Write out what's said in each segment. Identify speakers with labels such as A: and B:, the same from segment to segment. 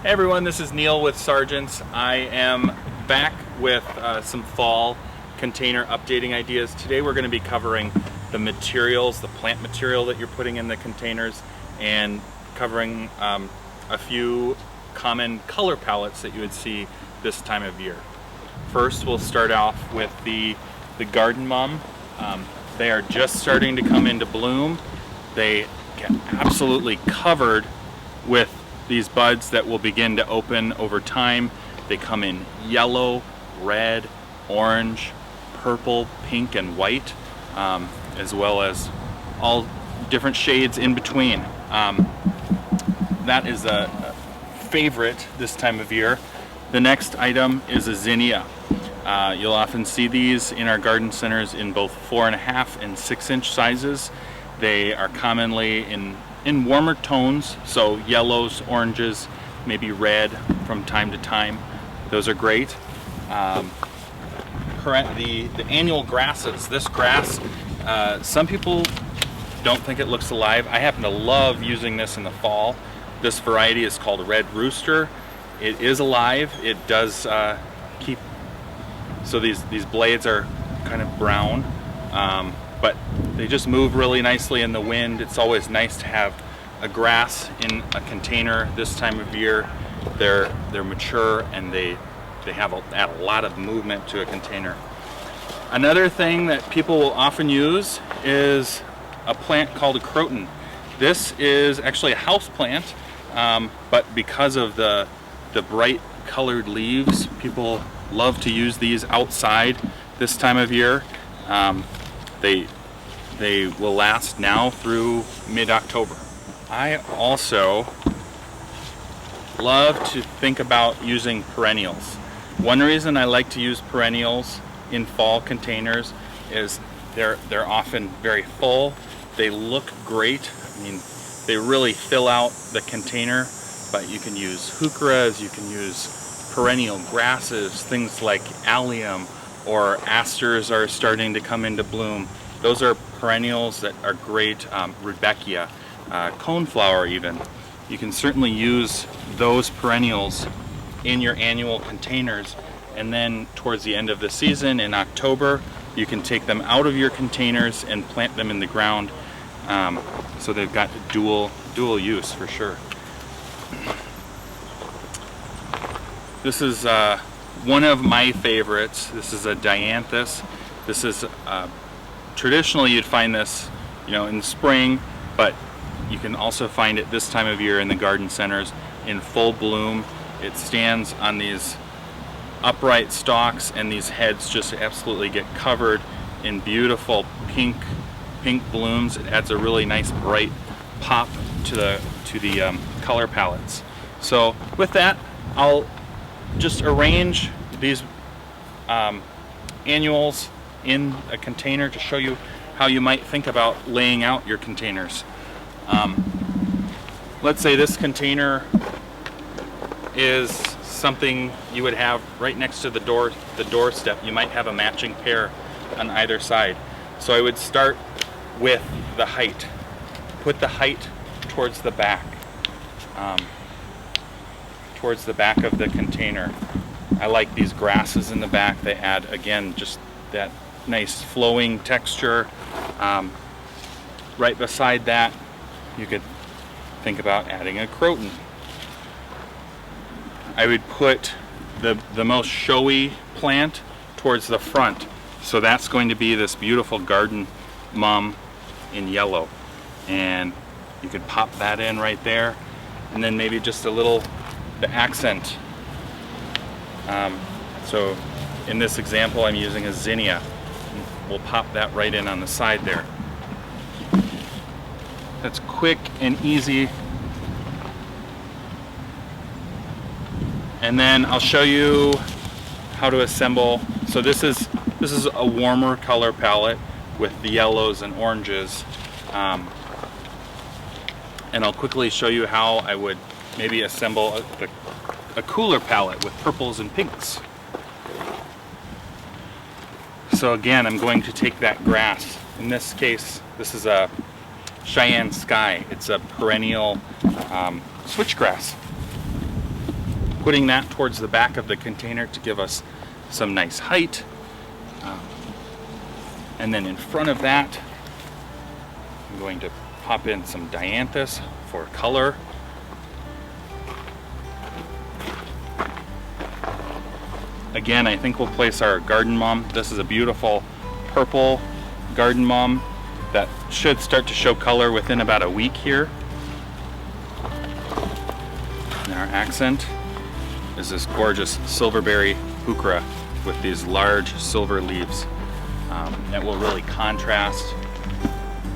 A: Hey everyone, this is Neil with Sargent. I am back with some fall container updating ideas. Today we're going to be covering the materials, the plant material that you're putting in the containers, and covering a few common color palettes that you would see this time of year. First, we'll start off with the garden mum. They are just starting to come into bloom. They get absolutely covered with these buds that will begin to open over time. They come in yellow, red, orange, purple, pink, and white, as well as all different shades in between. That is a favorite this time of year. The next item is a zinnia. You'll often see these in our garden centers in both 4.5 and 6-inch sizes. They are commonly in warmer tones, so yellows, oranges, maybe red from time to time. Those are great. The annual grasses. This grass, some people don't think it looks alive. I happen to love using this in the fall. This variety is called Red Rooster. It is alive. It does keep, so these blades are kind of brown, but they just move really nicely in the wind. It's always nice to have a grass in a container this time of year. They're mature and they add a lot of movement to a container. Another thing that people will often use is a plant called a croton. This is actually a house plant, but because of the bright colored leaves, people love to use these outside this time of year. They will last now through mid-October. I also love to think about using perennials. One reason I like to use perennials in fall containers is they're often very full. They look great. I mean, they really fill out the container, but you can use heucheras, you can use perennial grasses, things like allium or asters are starting to come into bloom. Those are perennials that are great. Rudbeckia, coneflower even. You can certainly use those perennials in your annual containers, and then towards the end of the season in October you can take them out of your containers and plant them in the ground. So they've got dual use for sure. This is one of my favorites. This is a dianthus. This is traditionally you'd find this, in the spring, but you can also find it this time of year in the garden centers in full bloom. It stands on these upright stalks, and these heads just absolutely get covered in beautiful pink blooms. It adds a really nice bright pop to the color palettes. So with that, I'll just arrange these annuals in a container to show you how you might think about laying out your containers. Let's say this container is something you would have right next to the doorstep. You might have a matching pair on either side. So I would start with the height. Put the height towards the back of the container. I like these grasses in the back. They add, again, just that nice flowing texture. Right beside that, you could think about adding a croton. I would put the most showy plant towards the front. So that's going to be this beautiful garden mum in yellow. And you could pop that in right there. And then maybe just a little, the accent. So in this example, I'm using a zinnia. We'll pop that right in on the side there. That's quick and easy. And then I'll show you how to assemble. So this is a warmer color palette with the yellows and oranges. And I'll quickly show you how I would maybe assemble a cooler palette with purples and pinks. So again, I'm going to take that grass. In this case, this is a Cheyenne Sky. It's a perennial switchgrass. putting that towards the back of the container to give us some nice height. And then in front of that, I'm going to pop in some dianthus for color. Again, I think we'll place our garden mom. This is a beautiful purple garden mom that should start to show color within about a week here. And our accent is this gorgeous silverberry heuchera with these large silver leaves. That will really contrast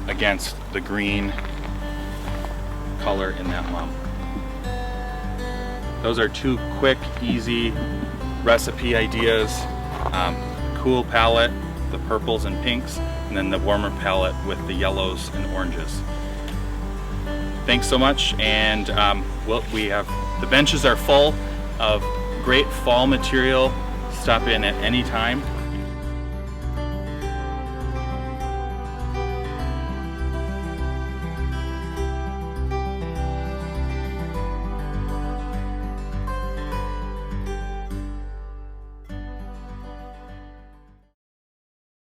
A: against the green color in that mom. Those are two quick, easy recipe ideas. Cool palette, the purples and pinks, and then the warmer palette with the yellows and oranges. Thanks so much, and we have the benches are full of great fall material. Stop in at any time.